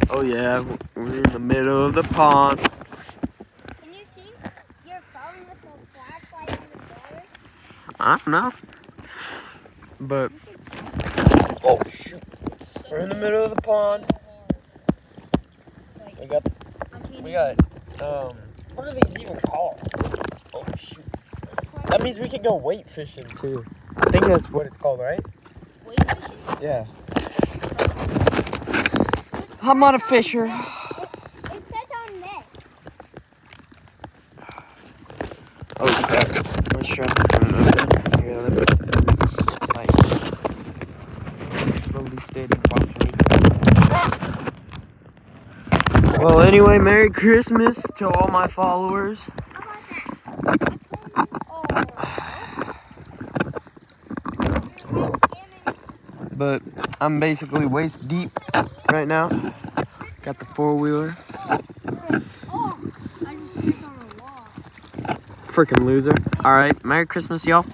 Oh yeah, we're in the middle of the pond. Can you see your phone with the flashlight in the water? I don't know. But, oh shoot. We're in the middle of the pond. We got, what are these even called? Oh shoot. That means we can go weight fishing too. I think that's what it's called, right? Weight fishing? Yeah. I'm not a fisher. It says on net. Oh crap. My strap is coming open. Here, let me like slowly steady watch me. Well anyway, Merry Christmas to all my followers. How about that? But I'm basically waist deep right now. Got the 4-wheeler. Oh, I just tripped on a wall. Freaking loser. Alright, Merry Christmas, y'all.